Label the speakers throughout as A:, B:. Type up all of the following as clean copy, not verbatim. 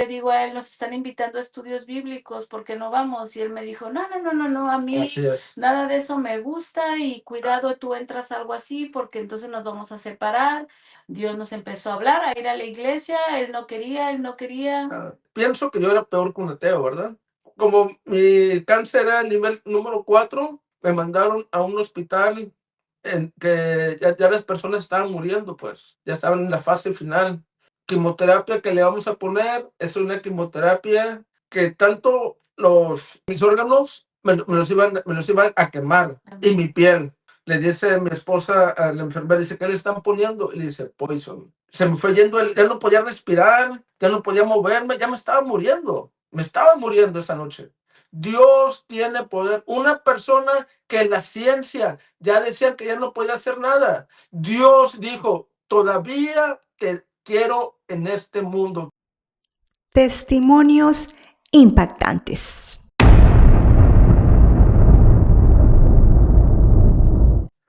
A: Le digo a él, nos están invitando a estudios bíblicos, ¿por qué no vamos? Y él me dijo, no, a mí nada de eso me gusta y cuidado, tú entras a algo así porque entonces nos vamos a separar. Dios nos empezó a hablar, a ir a la iglesia, él no quería.
B: Pienso que yo era peor que un ateo, ¿verdad? Como mi cáncer era el nivel número 4, me mandaron a un hospital en que ya las personas estaban muriendo, pues, ya estaban en la fase final. Quimioterapia que le vamos a poner es una quimioterapia que tanto mis órganos me los iban a quemar y mi piel. Le dice mi esposa a la enfermera, dice, ¿qué le están poniendo? Y le dice, poison. Se me fue yendo, ya no podía respirar, ya no podía moverme, ya me estaba muriendo esa noche. Dios tiene poder. Una persona que en la ciencia ya decían que ya no podía hacer nada. Dios dijo, todavía te quiero en este mundo.
C: Testimonios impactantes.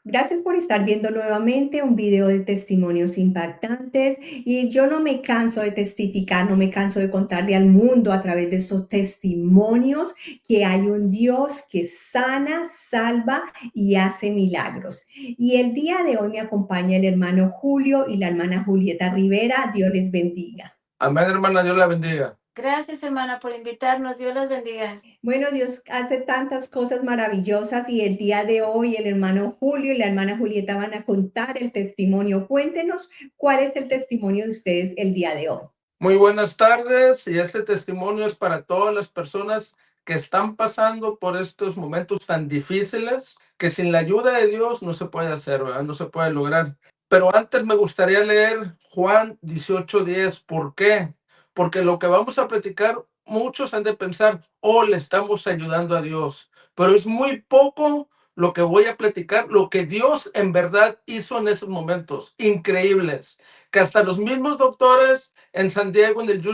C: Gracias por estar viendo nuevamente un video de testimonios impactantes y yo no me canso de testificar, no me canso de contarle al mundo a través de estos testimonios que hay un Dios que sana, salva y hace milagros. Y el día de hoy me acompaña el hermano Julio y la hermana Julieta Rivera. Dios les bendiga.
B: Amén, hermana, Dios la bendiga.
A: Gracias, hermana, por invitarnos. Dios las bendiga.
C: Bueno, Dios hace tantas cosas maravillosas y el día de hoy el hermano Julio y la hermana Julieta van a contar el testimonio. Cuéntenos cuál es el testimonio de ustedes el día de hoy.
B: Muy buenas tardes, y este testimonio es para todas las personas que están pasando por estos momentos tan difíciles, que sin la ayuda de Dios no se puede hacer, ¿verdad? No se puede lograr. Pero antes me gustaría leer Juan 18:10. ¿Por qué? Porque lo que vamos a platicar, muchos han de pensar, oh, le estamos ayudando a Dios. Pero es muy poco lo que voy a platicar, lo que Dios en verdad hizo en esos momentos increíbles, que hasta los mismos doctores en San Diego, en el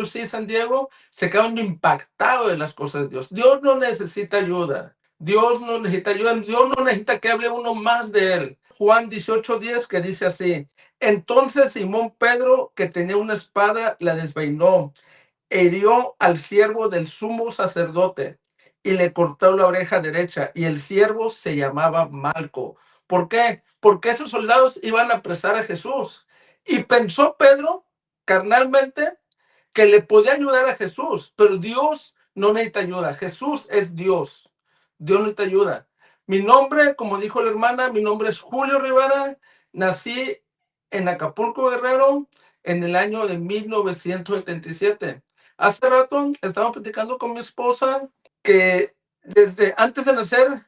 B: UC San Diego, se quedaron impactados de las cosas de Dios. Dios no necesita ayuda. Dios no necesita ayuda. Dios no necesita que hable uno más de él. Juan 18:10, que dice así: entonces Simón Pedro, que tenía una espada, la desvainó, hirió al siervo del sumo sacerdote y le cortó la oreja derecha, y el siervo se llamaba Malco. ¿Por qué? Porque esos soldados iban a apresar a Jesús. Y pensó Pedro, carnalmente, que le podía ayudar a Jesús, pero Dios no necesita ayuda. Jesús es Dios. Dios no necesita ayuda. Mi nombre, como dijo la hermana, mi nombre es Julio Rivera. Nací en Acapulco, Guerrero, en el año de 1977. Hace rato estaba platicando con mi esposa que desde antes de nacer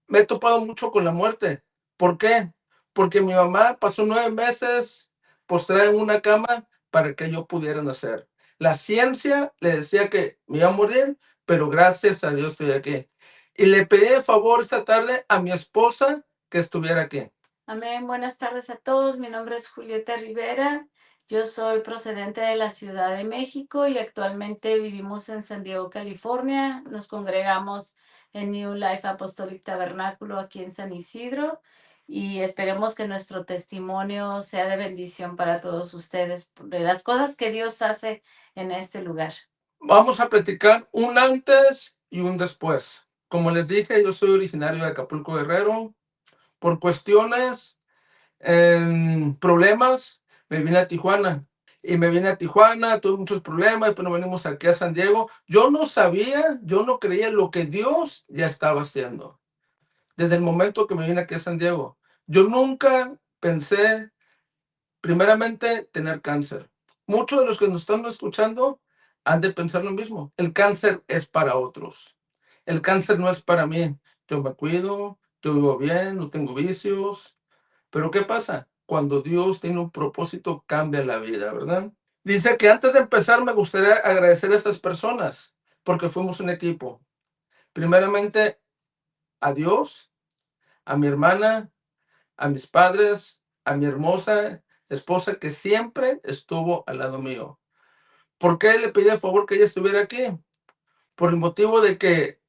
B: me he topado mucho con la muerte. ¿Por qué? Porque mi mamá pasó 9 meses postrada en una cama para que yo pudiera nacer. La ciencia le decía que me iba a morir, pero gracias a Dios estoy aquí. Y le pedí de favor esta tarde a mi esposa que estuviera aquí.
A: Amén. Buenas tardes a todos. Mi nombre es Julieta Rivera. Yo soy procedente de la Ciudad de México y actualmente vivimos en San Diego, California. Nos congregamos en New Life Apostolic Tabernáculo aquí en San Isidro y esperemos que nuestro testimonio sea de bendición para todos ustedes de las cosas que Dios hace en este lugar.
B: Vamos a platicar un antes y un después. Como les dije, yo soy originario de Acapulco, Guerrero. Por cuestiones, problemas, me vine a Tijuana. Y me vine a Tijuana, tuve muchos problemas, después nos venimos aquí a San Diego. Yo no sabía, yo no creía lo que Dios ya estaba haciendo. Desde el momento que me vine aquí a San Diego, yo nunca pensé, primeramente, tener cáncer. Muchos de los que nos están escuchando han de pensar lo mismo. El cáncer es para otros. El cáncer no es para mí. Yo me cuido, yo vivo bien, no tengo vicios. Pero ¿qué pasa? Cuando Dios tiene un propósito, cambia la vida, ¿verdad? Dice que antes de empezar me gustaría agradecer a estas personas porque fuimos un equipo. Primeramente a Dios, a mi hermana, a mis padres, a mi hermosa esposa que siempre estuvo al lado mío. ¿Por qué le pedí el favor que ella estuviera aquí? Por el motivo de que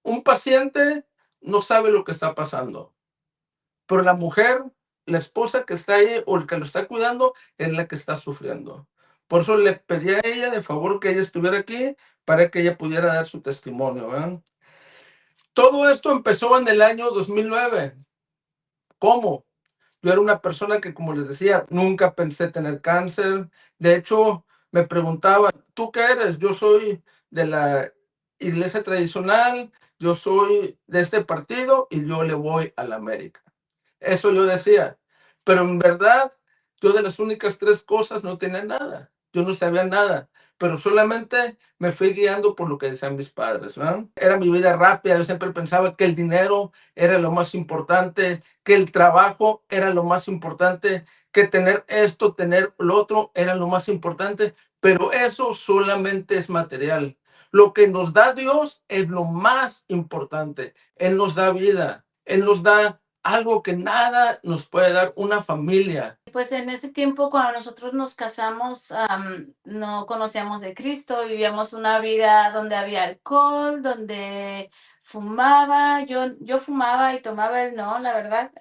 B: un paciente no sabe lo que está pasando, pero la mujer, la esposa que está ahí o el que lo está cuidando es la que está sufriendo. Por eso le pedí a ella de favor que ella estuviera aquí para que ella pudiera dar su testimonio, ¿verdad? Todo esto empezó en el año 2009. ¿Cómo? Yo era una persona que, como les decía, nunca pensé tener cáncer. De hecho, me preguntaban, ¿tú qué eres? Yo soy de la iglesia tradicional, yo soy de este partido y yo le voy a la América. Eso yo decía. Pero en verdad, yo de las únicas tres cosas no tenía nada. Yo no sabía nada. Pero solamente me fui guiando por lo que decían mis padres, ¿verdad? Era mi vida rápida. Yo siempre pensaba que el dinero era lo más importante, que el trabajo era lo más importante, que tener esto, tener lo otro era lo más importante. Pero eso solamente es material. Lo que nos da Dios es lo más importante. Él nos da vida. Él nos da algo que nada nos puede dar, una familia.
A: Pues en ese tiempo, cuando nosotros nos casamos, no conocíamos de Cristo, vivíamos una vida donde había alcohol, donde fumaba, yo fumaba y tomaba él no, la verdad.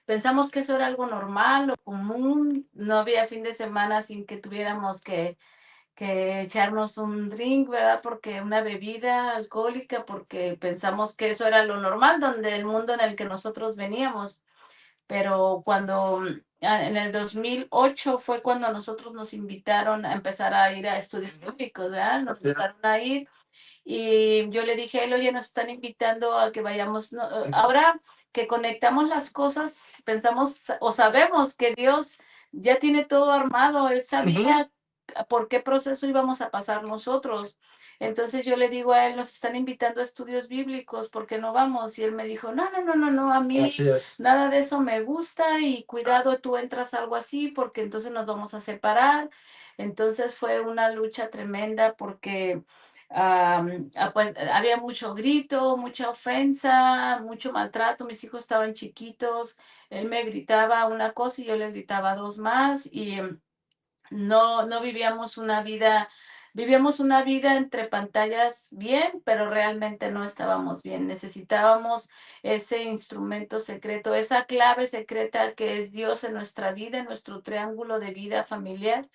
A: Pensamos que eso era algo normal o común, no había fin de semana sin que tuviéramos que echarnos un drink, ¿verdad? Porque una bebida alcohólica, porque pensamos que eso era lo normal, donde el mundo en el que nosotros veníamos. Pero cuando en el 2008 fue cuando nosotros nos invitaron a empezar a ir a estudios bíblicos, ¿verdad? Nos empezaron a ir y yo le dije a él, oye, nos están invitando a que vayamos, ahora que conectamos las cosas, pensamos o sabemos que Dios ya tiene todo armado, Él sabía por qué proceso íbamos a pasar nosotros. Entonces yo le digo a él, nos están invitando a estudios bíblicos, ¿por qué no vamos? Y él me dijo, no, no, no, no, no, a mí nada de eso me gusta y cuidado, tú entras a algo así porque entonces nos vamos a separar. Entonces fue una lucha tremenda porque pues había mucho grito, mucha ofensa, mucho maltrato. Mis hijos estaban chiquitos, él me gritaba una cosa y yo le gritaba dos más y no vivíamos una vida entre pantallas bien, pero realmente no estábamos bien. Necesitábamos ese instrumento secreto, esa clave secreta que es Dios en nuestra vida, en nuestro triángulo de vida familiar.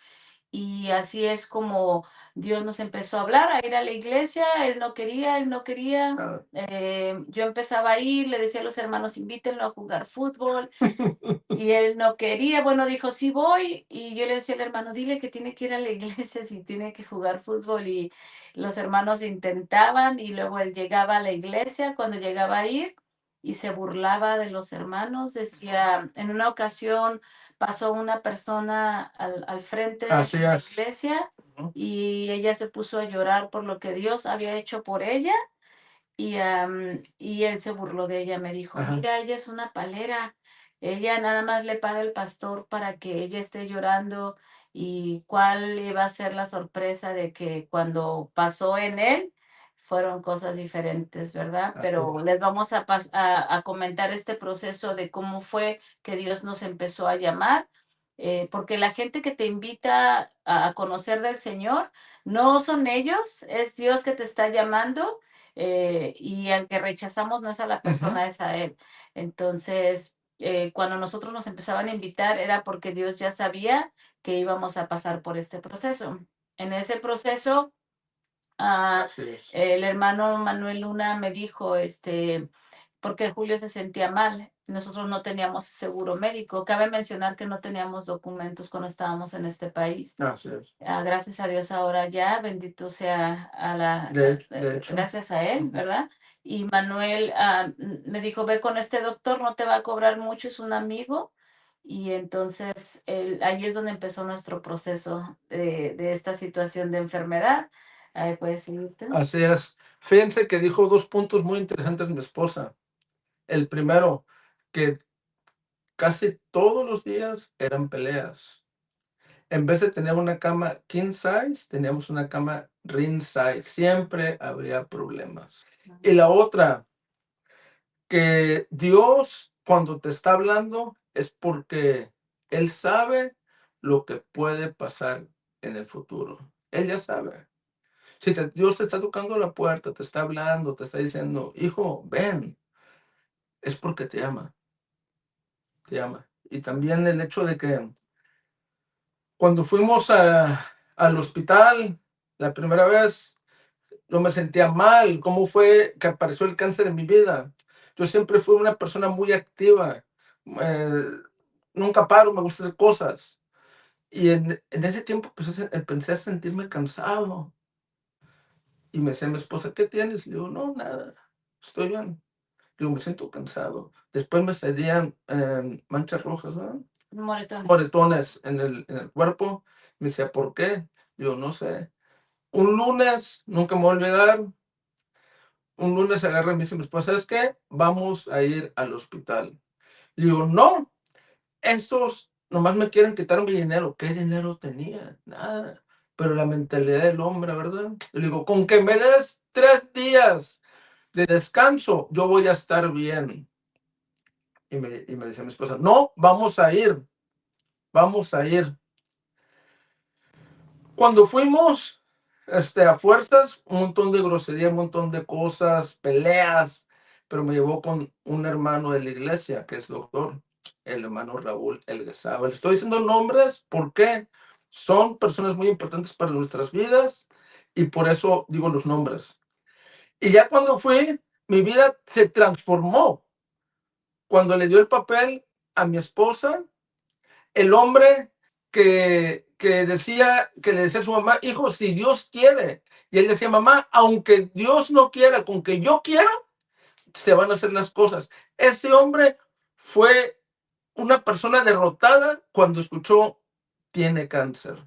A: Y así es como Dios nos empezó a hablar, a ir a la iglesia. Él no quería. Yo empezaba a ir, le decía a los hermanos, invítenlo a jugar fútbol. Y él no quería, bueno, dijo, sí voy. Y yo le decía al hermano, dile que tiene que ir a la iglesia si tiene que jugar fútbol. Y los hermanos intentaban y luego él llegaba a la iglesia cuando llegaba a ir y se burlaba de los hermanos. Decía, en una ocasión pasó una persona al frente de
B: Así
A: la
B: es.
A: iglesia y ella se puso a llorar por lo que Dios había hecho por ella. Y él se burló de ella, me dijo,
B: Ajá.
A: mira, ella es una palera, ella nada más le paga el pastor para que ella esté llorando y cuál iba a ser la sorpresa de que cuando pasó en él fueron cosas diferentes, ¿verdad? Pero les vamos a comentar este proceso de cómo fue que Dios nos empezó a llamar, porque la gente que te invita a conocer del Señor, no son ellos, es Dios que te está llamando y al que rechazamos no es a la persona, es a él. Entonces, cuando nosotros nos empezaban a invitar era porque Dios ya sabía que íbamos a pasar por este proceso. En ese proceso, el hermano Manuel Luna me dijo, porque Julio se sentía mal. Nosotros no teníamos seguro médico. Cabe mencionar que no teníamos documentos cuando estábamos en este país. Gracias a Dios ahora ya, bendito sea gracias a él, ¿verdad? Y Manuel me dijo, ve con este doctor, no te va a cobrar mucho, es un amigo. Y entonces ahí es donde empezó nuestro proceso de esta situación de enfermedad. ¿Puede seguir usted?
B: Así es. Fíjense que dijo dos puntos muy interesantes mi esposa. El primero, que casi todos los días eran peleas. En vez de tener una cama king size, teníamos una cama ring size. Siempre había problemas. Y la otra, que Dios cuando te está hablando es porque Él sabe lo que puede pasar en el futuro. Él ya sabe. Si Dios te está tocando la puerta, te está hablando, te está diciendo, hijo, ven, es porque te ama, te ama. Y también el hecho de que Cuando fuimos al hospital la primera vez, yo me sentía mal. ¿Cómo fue que apareció el cáncer en mi vida? Yo siempre fui una persona muy activa. eh, Nunca paro, me gusta hacer cosas. Y en ese tiempo pues, empecé a sentirme cansado. Y me decía mi esposa, ¿qué tienes? Le digo, no, nada, estoy bien. Digo, me siento cansado. Después me salían manchas rojas, ¿no?
A: Moretones.
B: Moretones en el cuerpo. Me decía, ¿por qué? Digo, no sé. Un lunes, nunca me voy a olvidar, un lunes agarra y me dice mi esposa, ¿sabes qué? Vamos a ir al hospital. Le digo, no, estos nomás me quieren quitar mi dinero. ¿Qué dinero tenía? Nada. Pero la mentalidad del hombre, ¿verdad? Le digo, con que me des 3 días de descanso, yo voy a estar bien. Y me decía mi esposa, no, vamos a ir, vamos a ir. Cuando fuimos, a fuerzas, un montón de grosería, un montón de cosas, peleas, pero me llevó con un hermano de la iglesia, que es doctor, el hermano Raúl Elguezaba. Le estoy diciendo nombres porque son personas muy importantes para nuestras vidas y por eso digo los nombres. Y ya cuando fui, mi vida se transformó. Cuando le dio el papel a mi esposa, el hombre que decía, que le decía a su mamá, hijo, si Dios quiere. Y él decía, mamá, aunque Dios no quiera, con que yo quiera, se van a hacer las cosas. Ese hombre fue una persona derrotada cuando escuchó, tiene cáncer.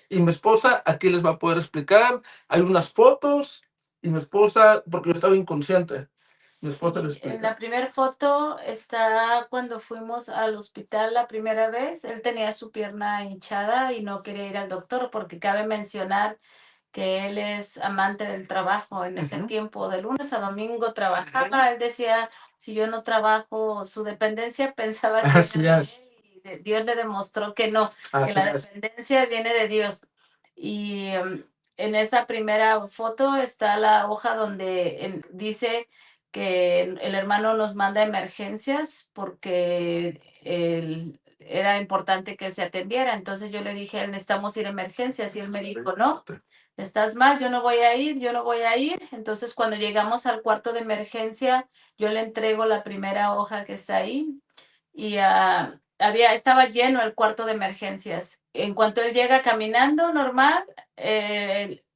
B: Y mi esposa aquí les va a poder explicar, hay unas fotos, y mi esposa, porque yo estaba inconsciente, mi esposa le
A: En
B: explica.
A: la primera foto está cuando fuimos al hospital la primera vez. Él tenía su pierna hinchada y no quería ir al doctor porque cabe mencionar que él es amante del trabajo. En ese tiempo, de lunes a domingo trabajaba. Él decía, si yo no trabajo, su dependencia pensaba que
B: Así
A: era de
B: es.
A: él, y Dios le demostró que no, que
B: Así
A: la
B: es.
A: dependencia viene de Dios. Y en esa primera foto está la hoja donde dice que el hermano nos manda emergencias porque era importante que él se atendiera. Entonces yo le dije, necesitamos ir a emergencias, y él me dijo, no, estás mal, yo no voy a ir, yo no voy a ir. Entonces cuando llegamos al cuarto de emergencia, yo le entrego la primera hoja que está ahí y estaba lleno el cuarto de emergencias. En cuanto él llega caminando normal,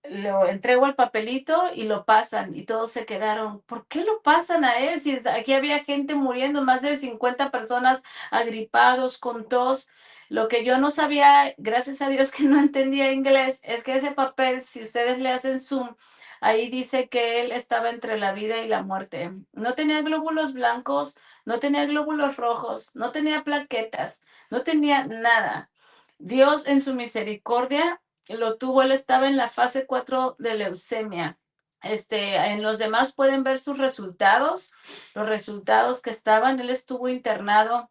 A: lo entrego el papelito y lo pasan, y todos se quedaron, ¿por qué lo pasan a él? Si aquí había gente muriendo, más de 50 personas agripados con tos. Lo que yo no sabía, gracias a Dios que no entendía inglés, es que ese papel, si ustedes le hacen zoom, ahí dice que él estaba entre la vida y la muerte. No tenía glóbulos blancos, no tenía glóbulos rojos, no tenía plaquetas, no tenía nada. Dios en su misericordia lo tuvo, él estaba en la fase 4 de leucemia. En los demás pueden ver sus resultados, los resultados que estaban, él estuvo internado.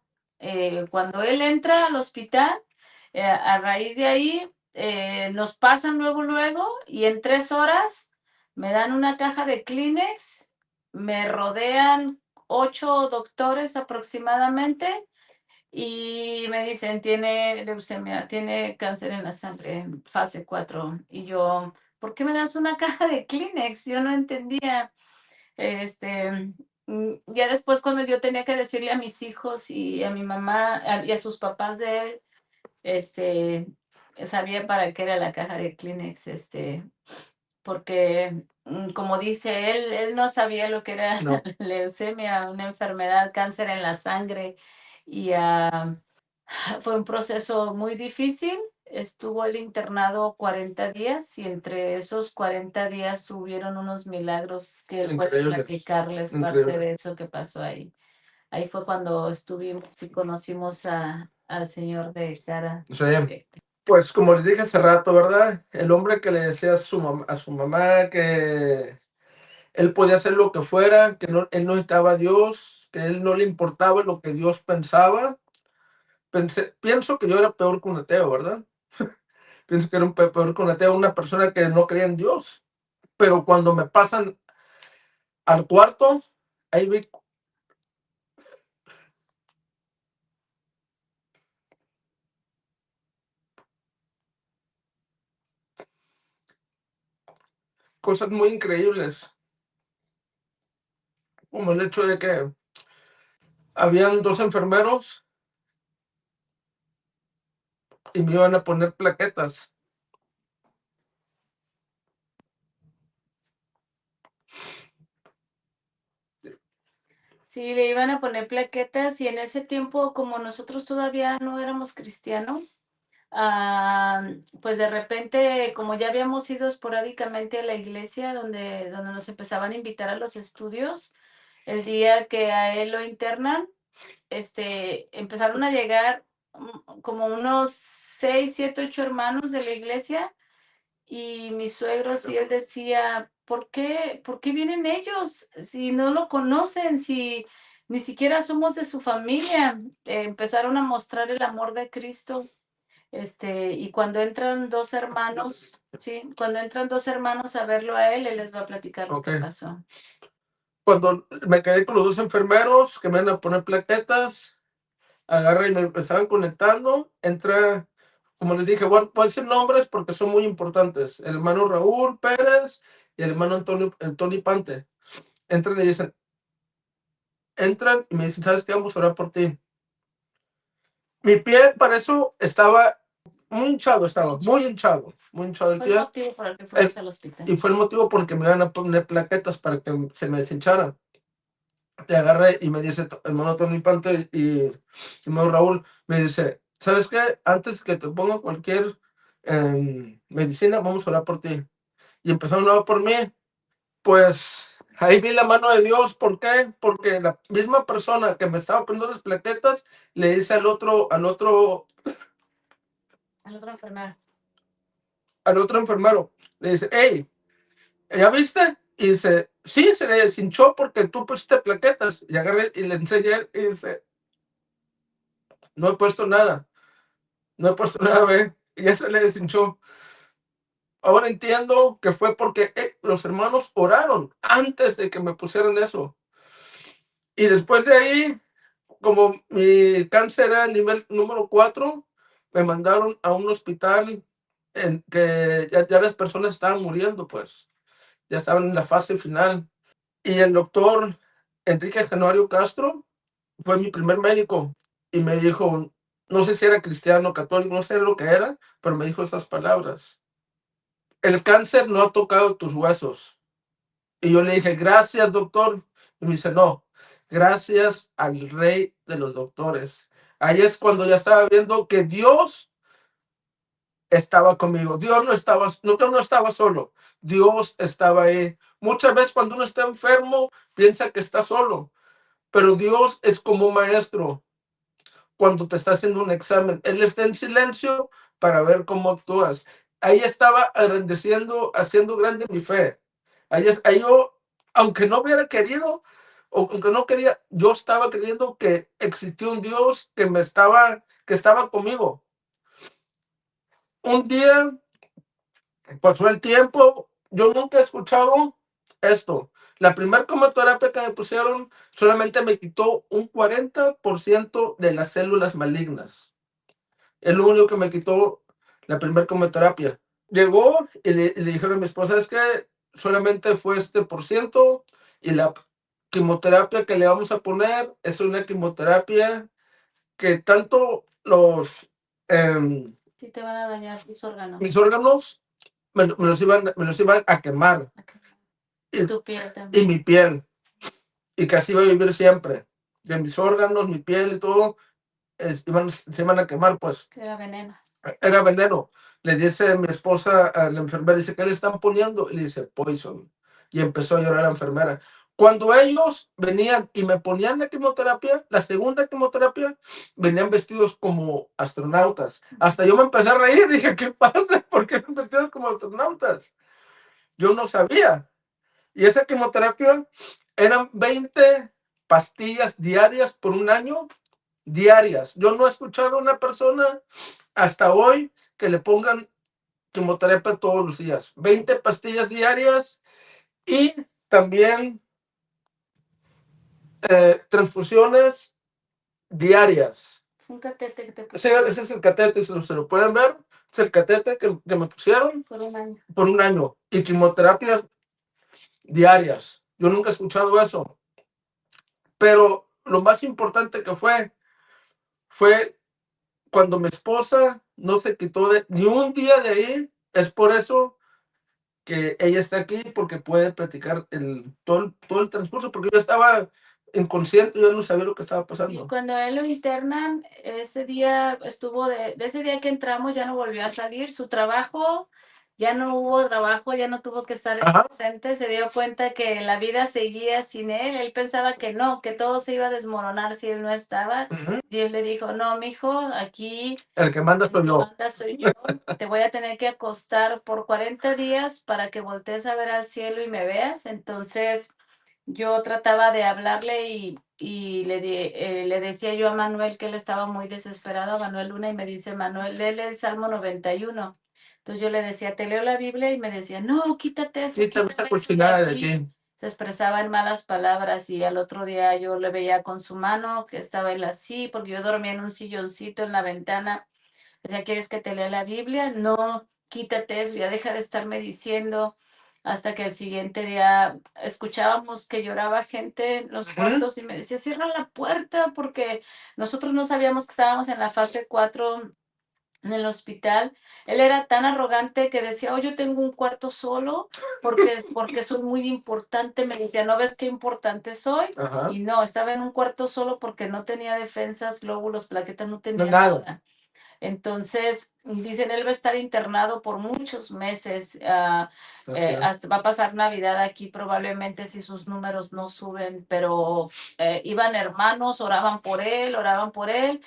A: Cuando él entra al hospital, a raíz de ahí, nos pasan luego, y en 3 horas me dan una caja de Kleenex, me rodean 8 doctores aproximadamente y me dicen, tiene leucemia, tiene cáncer en la sangre, en fase 4. Y yo, ¿por qué me das una caja de Kleenex? Yo no entendía. Ya después, cuando yo tenía que decirle a mis hijos y a mi mamá y a sus papás de él, este, sabía para qué era la caja de Kleenex, porque, como dice él no sabía lo que era
B: No.
A: leucemia, una enfermedad, cáncer en la sangre, y fue un proceso muy difícil. Estuvo él internado 40 días, y entre esos 40 días hubieron unos milagros que él puede
B: Increíbles.
A: platicarles parte
B: Increíble.
A: de eso que pasó ahí. Ahí fue cuando estuvimos y conocimos al Señor de cara
B: Sí.
A: directa.
B: Pues como les dije hace rato, ¿verdad? El hombre que le decía a su mamá que él podía hacer lo que fuera, que no, él no necesitaba a Dios, que él no le importaba lo que Dios pensaba. Pienso que yo era peor que un ateo, ¿verdad? Pienso que era peor que un ateo, una persona que no creía en Dios. Pero cuando me pasan al cuarto, ahí vi. cosas muy increíbles, como el hecho de que habían 2 enfermeros y me iban a poner plaquetas.
A: Sí, le iban a poner plaquetas y en ese tiempo, como nosotros todavía no éramos cristianos, pues de repente, como ya habíamos ido esporádicamente a la iglesia donde nos empezaban a invitar a los estudios, el día que a él lo internan, empezaron a llegar como unos 6, 7, 8 hermanos de la iglesia y mi suegro, sí, él decía, por qué vienen ellos? Si no lo conocen, si ni siquiera somos de su familia. Empezaron a mostrar el amor de Cristo. Y cuando entran 2 hermanos, sí, cuando entran 2 hermanos a verlo a él, él les va a platicar lo que
B: Ok.
A: pasó.
B: Cuando me quedé con los 2 enfermeros que me iban a poner plaquetas, agarré y me estaban conectando, entra, como les dije, voy a decir nombres porque son muy importantes, el hermano Raúl Pérez y el hermano Tony Pante. Entran y dicen, entran y me dicen, ¿sabes qué? Vamos a orar por ti. Mi pie para eso estaba muy hinchado, muy hinchado el
A: Fue el
B: pie.
A: motivo por el que fuimos al hospital.
B: Y fue el motivo por el que me iban a poner plaquetas para que se me deshincharan. Te agarré y me dice, hermano Tony Pante y hermano Raúl, me dice, ¿sabes qué? Antes que te ponga cualquier medicina, vamos a orar por ti. Y empezaron a orar por mí. Pues ahí vi la mano de Dios. ¿Por qué? Porque la misma persona que me estaba poniendo las plaquetas le dice al otro enfermero, le dice, hey, ¿ya viste? Y dice, sí, se le deshinchó porque tú pusiste plaquetas. Y agarré y le enseñé y dice, no he puesto nada, ve. Y ya se le deshinchó. Ahora entiendo que fue porque los hermanos oraron antes de que me pusieran eso. Y después de ahí, como mi cáncer era el nivel número 4, me mandaron a un hospital en que ya las personas estaban muriendo, pues. Ya estaban en la fase final. Y el doctor Enrique Januario Castro fue mi primer médico y me dijo, no sé si era cristiano, católico, no sé lo que era, pero me dijo esas palabras. El cáncer no ha tocado tus huesos. Y yo le dije, gracias, doctor. Y me dice, no, gracias al rey de los doctores. Ahí es cuando ya estaba viendo que Dios estaba conmigo. Dios no estaba solo. Dios estaba ahí. Muchas veces cuando uno está enfermo, piensa que está solo. Pero Dios es como un maestro cuando te está haciendo un examen. Él está en silencio para ver cómo actúas. Ahí estaba agradeciendo, haciendo grande mi fe. Ahí yo, aunque no hubiera querido, o aunque no quería, yo estaba creyendo que existía un Dios que estaba conmigo. Un día pasó el tiempo, yo nunca he escuchado esto. La primera quimioterapia que me pusieron solamente me quitó un 40% de las células malignas. Es lo único que me quitó la primera quimioterapia. Llegó y le dijeron a mi esposa, es que solamente fue este por ciento y la quimioterapia que le vamos a poner es una quimioterapia que tanto
A: Sí, te van a dañar tus órganos.
B: mis órganos me los iban a quemar.
A: Y tu piel también.
B: Y mi piel. Y que así iba a vivir siempre. De mis órganos, mi piel y todo, se iban a quemar, pues.
A: Que era veneno.
B: Era veneno. Le dice mi esposa a la enfermera, dice, ¿qué le están poniendo? Y le dice, poison. Y empezó a llorar la enfermera. Cuando ellos venían y me ponían la quimioterapia, la segunda quimioterapia, venían vestidos como astronautas. Hasta yo me empecé a reír, dije, ¿qué pasa? ¿Por qué están vestidos como astronautas? Yo no sabía. Y esa quimioterapia eran 20 pastillas diarias por un año, diarias. Yo no he escuchado a una persona hasta hoy que le pongan quimioterapia todos los días. 20 pastillas diarias y también transfusiones diarias.
A: Un catete que te
B: pusieron. Ese es el catete, se lo pueden ver. Es el catete que me pusieron
A: por un año.
B: Por un año. Y quimioterapia diarias. Yo nunca he escuchado eso. Pero lo más importante que fue cuando mi esposa no se quitó ni un día de ahí. Es por eso que ella está aquí, porque puede platicar todo el transcurso, porque yo estaba inconsciente, yo no sabía lo que estaba
A: Y
B: pasando.
A: cuando él lo internan, ese día estuvo de ese día que entramos, ya no volvió a salir. Su trabajo, ya no hubo trabajo, ya no tuvo que estar
B: Ajá.
A: presente. Se dio cuenta que la vida seguía sin él. Él pensaba que no, que todo se iba a desmoronar si él no estaba.
B: Ujú.
A: Dios le dijo, no, mijo, aquí
B: El que manda
A: el
B: soy
A: que
B: yo.
A: manda soy yo. Te voy a tener que acostar por 40 días para que voltees a ver al cielo y me veas. Entonces, yo trataba de hablarle y le decía yo a Manuel que él estaba muy desesperado, a Manuel Luna, y me dice, Manuel, lee el Salmo 91. Entonces yo le decía, te leo la Biblia, y me decía, no, quítate eso,
B: Quítame esa
A: quítame eso de
B: cochinada de
A: aquí.
B: aquí.
A: Se expresaba en malas palabras y al otro día yo le veía con su mano que estaba él así, porque yo dormía en un silloncito en la ventana. Decía, ¿quieres que te lea la Biblia? No, quítate eso, ya deja de estarme diciendo. Hasta que el siguiente día escuchábamos que lloraba gente en los
B: Ujú.
A: cuartos y me decía, cierra la puerta, porque nosotros no sabíamos que estábamos en la fase 4 en el hospital. Él era tan arrogante que decía, oh, yo tengo un cuarto solo porque soy muy importante. Me decía, ¿no ves qué importante soy?
B: Ajá.
A: Y no, estaba en un cuarto solo porque no tenía defensas, glóbulos, plaquetas, no
B: No,
A: tenía
B: nada.
A: nada. Entonces, dicen, él va a estar internado por muchos meses.
B: Así es.
A: Hasta va a pasar Navidad aquí probablemente si sus números no suben, pero iban hermanos, oraban por él, oraban por él.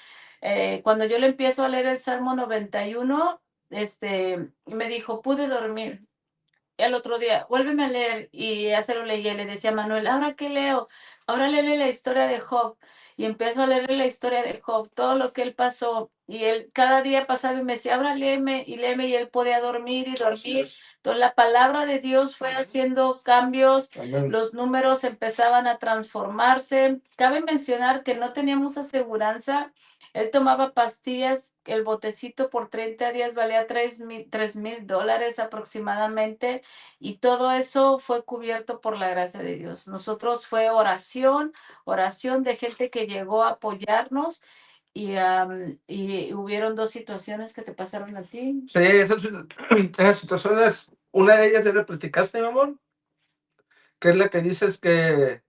A: Cuando yo le empiezo a leer el Salmo 91, me dijo, pude dormir. El otro día, vuélveme a leer, y ya se lo leía, le decía a Manuel, ¿ahora qué leo? Ahora léele la historia de Job. Y empezó a leer la historia de Job, todo lo que él pasó. Y él cada día pasaba y me decía, ahora léeme, y él podía dormir y dormir. Entonces la palabra de Dios fue haciendo cambios,
B: Amén.
A: los números empezaban a transformarse. Cabe mencionar que no teníamos aseguranza. Él tomaba pastillas, el botecito por 30 días valía $3,000 aproximadamente, y todo eso fue cubierto por la gracia de Dios. Nosotros fue oración, oración de gente que llegó a apoyarnos, y hubieron dos situaciones que te pasaron a ti.
B: Sí, esas situaciones, una de ellas ya le platicaste, mi amor, que es la que dices que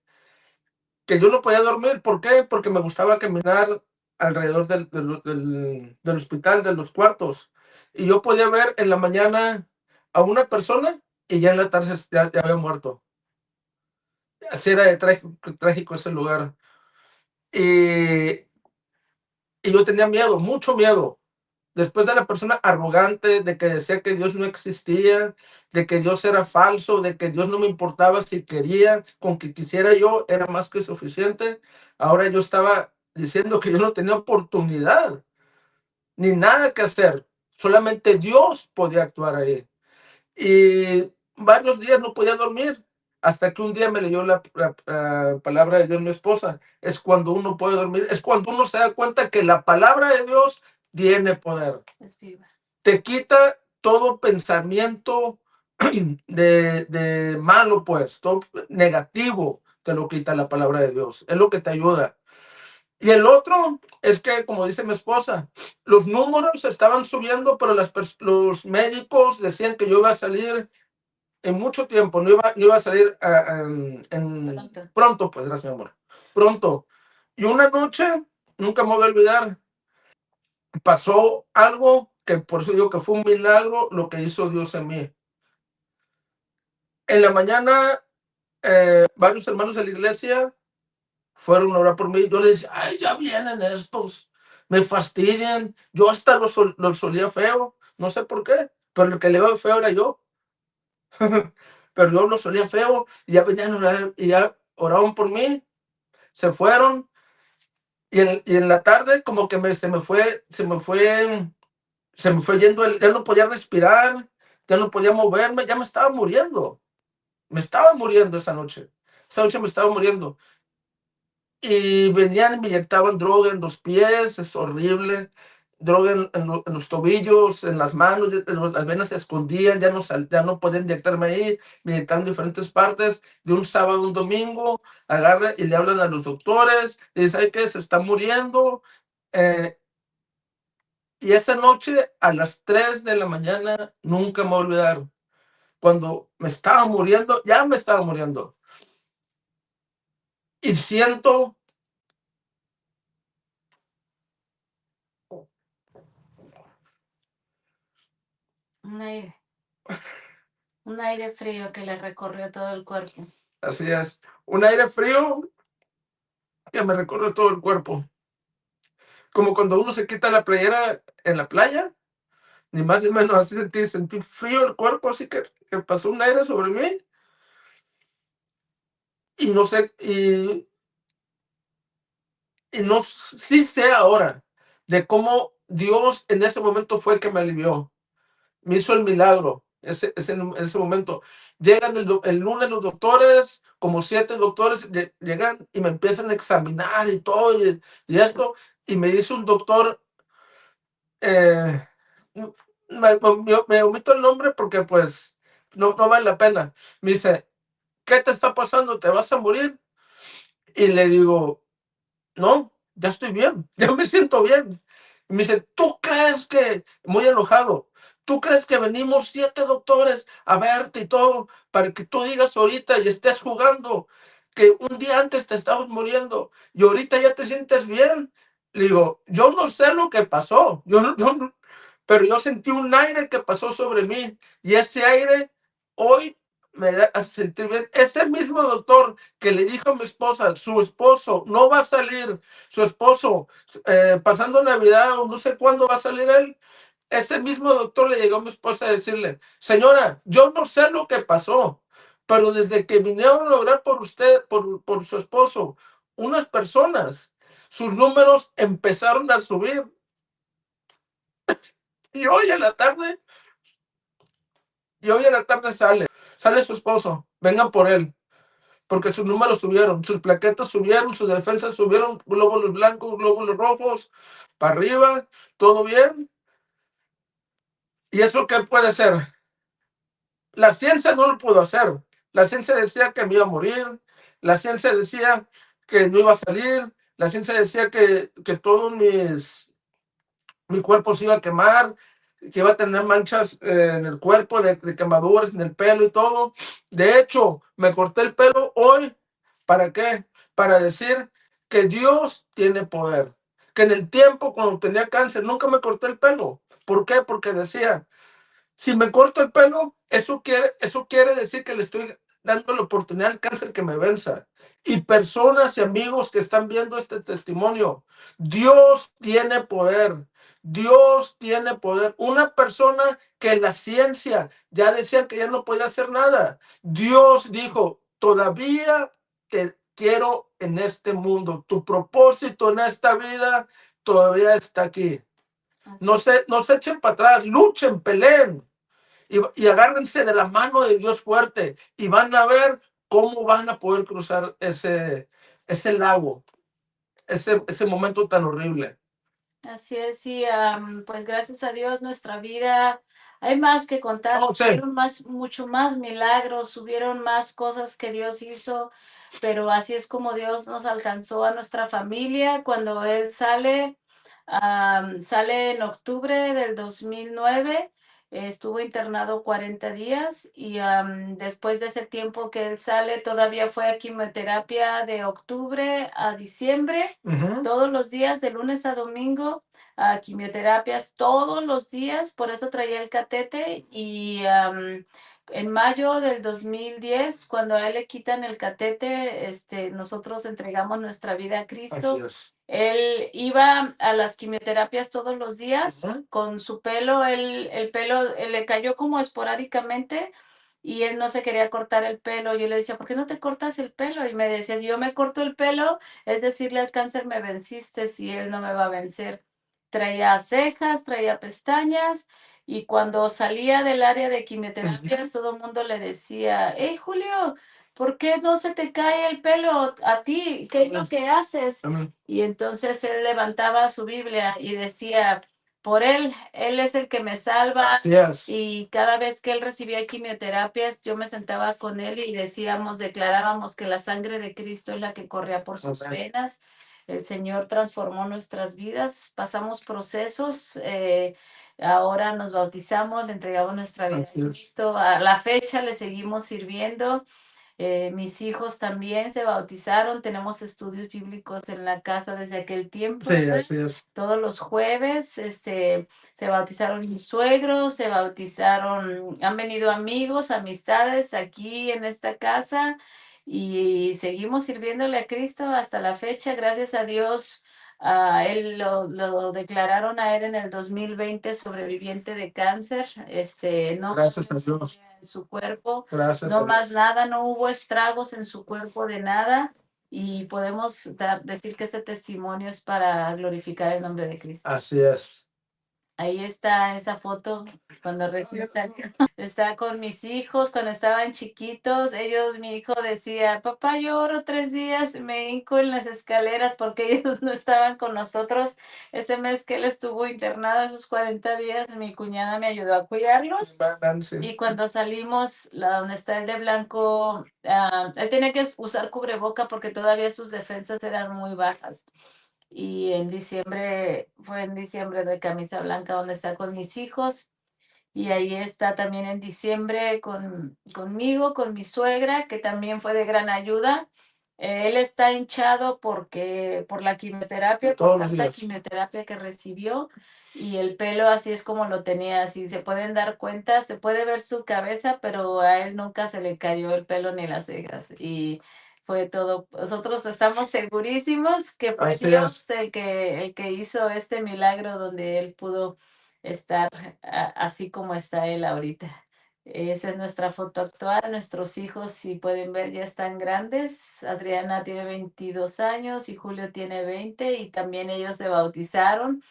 B: yo no podía dormir. ¿Por qué? Porque me gustaba caminar alrededor del hospital, de los cuartos. Y yo podía ver en la mañana a una persona y ya en la tarde ya había muerto. Así era de trágico ese lugar. Y, y yo tenía miedo, mucho miedo. Después de la persona arrogante, de que decía que Dios no existía, de que Dios era falso, de que Dios no me importaba si quería, con que quisiera yo era más que suficiente. Ahora yo estaba diciendo que yo no tenía oportunidad, ni nada que hacer. Solamente Dios podía actuar ahí. Y varios días no podía dormir, hasta que un día me leyó la palabra de Dios mi esposa. Es cuando uno puede dormir, es cuando uno se da cuenta que la palabra de Dios tiene poder.
A: Es viva.
B: Te quita todo pensamiento de malo, pues, todo negativo, te lo quita la palabra de Dios. Es lo que te ayuda. Y el otro es que, como dice mi esposa, los números estaban subiendo, pero los médicos decían que yo iba a salir en mucho tiempo, no iba a salir pronto, pues, gracias, mi amor. Pronto. Y una noche, nunca me voy a olvidar, pasó algo que por eso digo que fue un milagro lo que hizo Dios en mí. En la mañana, varios hermanos de la iglesia fueron a orar por mí. Yo les decía, ay, ya vienen estos, me fastidian. Yo hasta los solía feo, no sé por qué, pero el que le iba feo era yo. Pero yo los solía feo, y ya venían a orar, y ya oraban por mí, se fueron, y en la tarde como que se me fue yendo, ya no podía respirar, ya no podía moverme, ya me estaba muriendo esa noche me estaba muriendo. Y venían y me inyectaban droga en los pies, es horrible. droga en los tobillos, en las manos, las venas se escondían, ya no podían inyectarme ahí, me inyectaron en diferentes partes, de un sábado a un domingo, agarran y le hablan a los doctores, y dicen, ¿sabe qué? Se está muriendo. Y esa noche, a las 3 de la mañana, nunca me voy a olvidar, cuando me estaba muriendo, ya me estaba muriendo, y siento
A: un aire frío que le recorrió todo el cuerpo.
B: así es, un aire frío que me recorre todo el cuerpo, como cuando uno se quita la playera en la playa, ni más ni menos así sentí frío el cuerpo, así que pasó un aire sobre mí, y no sé, y no, sí sé ahora de cómo Dios en ese momento fue que me alivió, me hizo el milagro. Ese momento llegan el lunes los doctores, como 7 doctores llegan y me empiezan a examinar y todo, y esto, y me dice un doctor, eh, me omito el nombre porque pues no vale la pena. Me dice, ¿qué te está pasando? ¿Te vas a morir? Y le digo, no, ya estoy bien, ya me siento bien. Y me dice, ¿tú crees que, muy enojado, tú crees que venimos 7 doctores a verte y todo para que tú digas ahorita y estés jugando que un día antes te estabas muriendo y ahorita ya te sientes bien? Le digo, yo no sé lo que pasó, pero yo sentí un aire que pasó sobre mí y ese aire hoy me hace sentir bien. Ese mismo doctor que le dijo a mi esposa, su esposo no va a salir, su esposo pasando Navidad o no sé cuándo va a salir él, ese mismo doctor le llegó a mi esposa a decirle, señora, yo no sé lo que pasó, pero desde que vinieron a orar por usted, por su esposo, unas personas, sus números empezaron a subir. Y hoy en la tarde, sale su esposo, vengan por él, porque sus números subieron, sus plaquetas subieron, sus defensas subieron, glóbulos blancos, glóbulos rojos, para arriba, todo bien. ¿Y eso qué puede ser? La ciencia no lo pudo hacer. La ciencia decía que me iba a morir, la ciencia decía que no iba a salir, la ciencia decía que todos mi cuerpo se iba a quemar, que iba a tener manchas en el cuerpo, de quemaduras en el pelo y todo. De hecho, me corté el pelo hoy. ¿Para qué? Para decir que Dios tiene poder. Que en el tiempo, cuando tenía cáncer, nunca me corté el pelo. ¿Por qué? Porque decía, si me corto el pelo, eso quiere decir que le estoy dando la oportunidad al cáncer que me venza. Y personas y amigos que están viendo este testimonio, Dios tiene poder. Dios tiene poder. Una persona que la ciencia ya decía que ya no podía hacer nada. Dios dijo, todavía te quiero en este mundo. Tu propósito en esta vida todavía está aquí. No se echen para atrás, luchen, peleen y agárrense de la mano de Dios fuerte y van a ver cómo van a poder cruzar ese lago, ese momento tan horrible.
A: Así es, y pues gracias a Dios nuestra vida, hay más que contar,
B: Oh, sí.
A: hubieron mucho más milagros, hubieron más cosas que Dios hizo, pero así es como Dios nos alcanzó a nuestra familia cuando Él sale en octubre del 2009. Estuvo internado 40 días y después de ese tiempo que Él sale, todavía fue a quimioterapia de octubre a diciembre. Todos los días, de lunes a domingo, a quimioterapias todos los días, por eso traía el catete. Y en mayo del 2010, cuando a él le quitan el catete, nosotros entregamos nuestra vida a Cristo.
B: Así es.
A: Él iba a las quimioterapias todos los días con su pelo, el pelo le cayó como esporádicamente y él no se quería cortar el pelo. Yo le decía, ¿por qué no te cortas el pelo? Y me decía, si yo me corto el pelo, es decirle al cáncer, me venciste, si él no me va a vencer. Traía cejas, traía pestañas, y cuando salía del área de quimioterapias, todo el mundo le decía, hey, Julio, ¿por qué no se te cae el pelo a ti? ¿Qué es lo que haces? Y entonces él levantaba su Biblia y decía, por él. Él es el que me salva.
B: Así es.
A: Y cada vez que él recibía quimioterapias, yo me sentaba con él y declarábamos que la sangre de Cristo es la que corría por sus
B: Amén.
A: venas. El Señor transformó nuestras vidas, pasamos procesos, ahora nos bautizamos, le entregamos nuestra vida
B: Así
A: a
B: es.
A: Cristo. A la fecha le seguimos sirviendo. Mis hijos también se bautizaron, tenemos estudios bíblicos en la casa desde aquel tiempo,
B: Sí,
A: ¿verdad?
B: así es.
A: Todos los jueves, se bautizaron mis suegros, se bautizaron, han venido amigos, amistades aquí en esta casa y seguimos sirviéndole a Cristo hasta la fecha. Gracias a Dios, él lo declararon a él en el 2020 sobreviviente de cáncer. No
B: Gracias a
A: hubo
B: Dios.
A: leucemia en su cuerpo,
B: Gracias a
A: no más
B: Dios.
A: nada, no hubo estragos en su cuerpo de nada. Y podemos decir que este testimonio es para glorificar el nombre de Cristo.
B: Así es.
A: Ahí está esa foto cuando recién salió. Está con mis hijos cuando estaban chiquitos. Mi hijo decía, papá, yo oro 3 días, me hinco en las escaleras porque ellos no estaban con nosotros. Ese mes que él estuvo internado, esos 40 días, mi cuñada me ayudó a cuidarlos.
B: Nancy.
A: Y cuando salimos, donde está el de blanco, él tenía que usar cubreboca porque todavía sus defensas eran muy bajas. Y fue en diciembre de camisa blanca donde está con mis hijos. Y ahí está también en diciembre conmigo, con mi suegra, que también fue de gran ayuda. Él está hinchado por la quimioterapia,
B: Todos
A: por
B: los
A: tanta
B: días.
A: quimioterapia que recibió. Y el pelo así es como lo tenía, así se pueden dar cuenta, se puede ver su cabeza, pero a él nunca se le cayó el pelo ni las cejas. Y fue todo. Nosotros estamos segurísimos que fue
B: Así
A: Dios
B: es.
A: el que hizo este milagro donde él pudo estar así como está él ahorita. Esa es nuestra foto actual. Nuestros hijos, si pueden ver, ya están grandes. Adriana tiene 22 años y Julio tiene 20 y también ellos se bautizaron.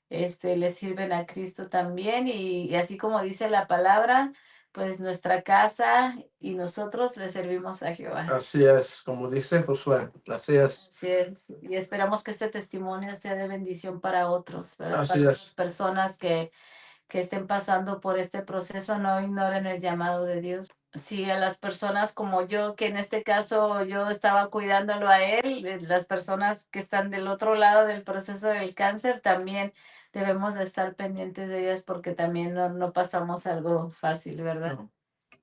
A: Le sirven a Cristo también y así como dice la palabra, pues nuestra casa y nosotros le servimos a Jehová.
B: Así es, como dice Josué. Así es.
A: Así es. Y esperamos que este testimonio sea de bendición para otros, ¿verdad?
B: Así
A: Para otras
B: es.
A: personas que estén pasando por este proceso, no ignoren el llamado de Dios. Sí, a las personas como yo, que en este caso yo estaba cuidándolo a él, las personas que están del otro lado del proceso del cáncer, también debemos de estar pendientes de ellas porque también no pasamos algo fácil, ¿verdad?
B: No.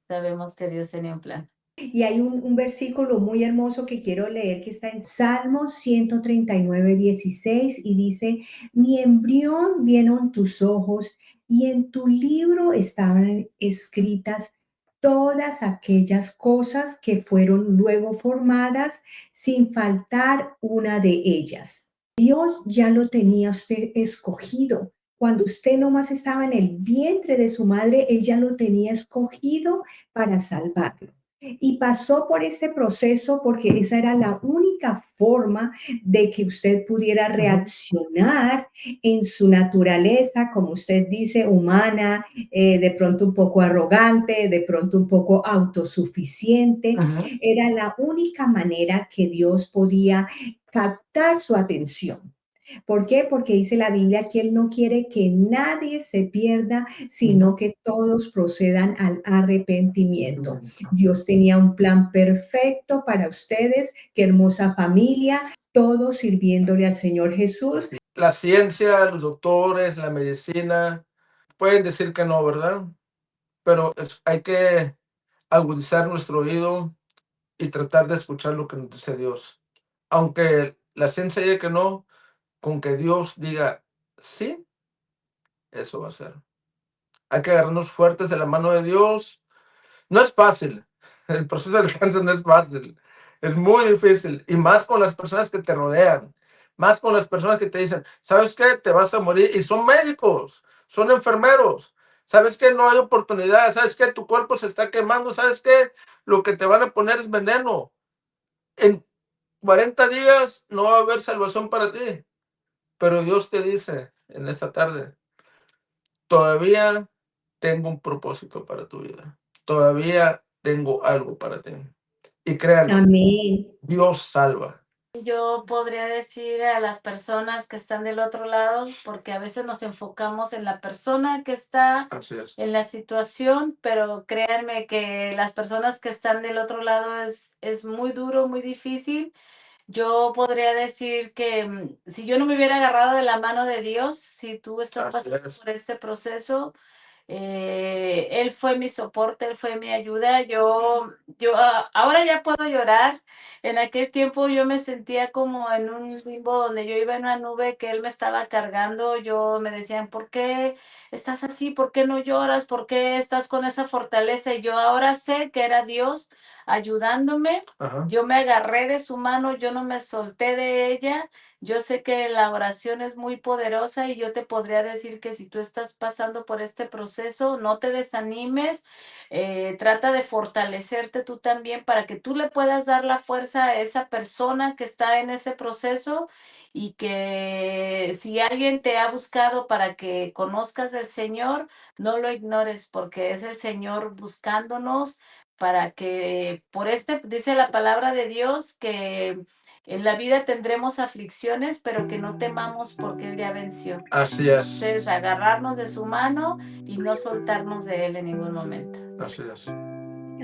A: Sabemos que Dios tenía un plan.
C: Y hay un versículo muy hermoso que quiero leer que está en Salmos 139, 16 y dice, mi embrión vieron tus ojos y en tu libro estaban escritas todas aquellas cosas que fueron luego formadas sin faltar una de ellas. Dios ya lo tenía usted escogido. Cuando usted nomás estaba en el vientre de su madre, Él ya lo tenía escogido para salvarlo. Y pasó por este proceso porque esa era la única forma de que usted pudiera reaccionar en su naturaleza, como usted dice, humana, de pronto un poco arrogante, de pronto un poco autosuficiente. Era la única manera que Dios podía captar su atención. ¿Por qué? Porque dice la Biblia que Él no quiere que nadie se pierda, sino que todos procedan al arrepentimiento. Dios tenía un plan perfecto para ustedes. Qué hermosa familia, todos sirviéndole al Señor Jesús.
B: La ciencia, los doctores, la medicina, pueden decir que no, ¿verdad? Pero hay que agudizar nuestro oído y tratar de escuchar lo que nos dice Dios. Aunque la ciencia diga que no, con que Dios diga sí, eso va a ser. Hay que agarrarnos fuertes de la mano de Dios. No es fácil. El proceso del cáncer no es fácil. Es muy difícil. Y más con las personas que te rodean. Más con las personas que te dicen, ¿sabes qué? Te vas a morir. Y son médicos, son enfermeros. ¿Sabes qué? No hay oportunidad. ¿Sabes qué? Tu cuerpo se está quemando. ¿Sabes qué? Lo que te van a poner es veneno. En 40 días no va a haber salvación para ti. Pero Dios te dice en esta tarde, todavía tengo un propósito para tu vida. Todavía tengo algo para ti. Y créanme,
C: Amén.
B: Dios salva.
A: Yo podría decir a las personas que están del otro lado, porque a veces nos enfocamos en la persona que está
B: Así es.
A: en la situación, pero créanme que las personas que están del otro lado es muy duro, muy difícil. Yo podría decir que si yo no me hubiera agarrado de la mano de Dios, si tú estás
B: Así
A: pasando
B: es.
A: por este proceso, él fue mi soporte, él fue mi ayuda. Ahora ya puedo llorar. En aquel tiempo yo me sentía como en un limbo donde yo iba en una nube que él me estaba cargando. Yo me decían, ¿por qué estás así? ¿Por qué no lloras? ¿Por qué estás con esa fortaleza? Y yo ahora sé que era Dios ayudándome.
B: Ajá.
A: Yo me agarré de su mano, yo no me solté de ella. Yo sé que la oración es muy poderosa y yo te podría decir que si tú estás pasando por este proceso, no te desanimes, trata de fortalecerte tú también para que tú le puedas dar la fuerza a esa persona que está en ese proceso y que si alguien te ha buscado para que conozcas del Señor, no lo ignores porque es el Señor buscándonos para que por dice la palabra de Dios que en la vida tendremos aflicciones, pero que no temamos porque Él ya venció.
B: Así es.
A: Entonces, agarrarnos de su mano y no soltarnos de Él en ningún momento.
B: Así es.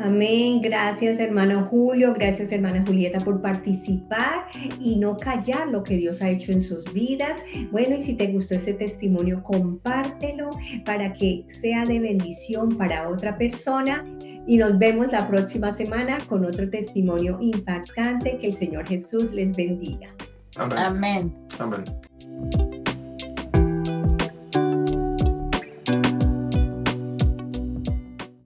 C: Amén. Gracias, hermano Julio. Gracias, hermana Julieta, por participar y no callar lo que Dios ha hecho en sus vidas. Bueno, y si te gustó ese testimonio, compártelo para que sea de bendición para otra persona. Y nos vemos la próxima semana con otro testimonio impactante. Que el Señor Jesús les bendiga.
B: Amén.
A: Amén.
B: Amén.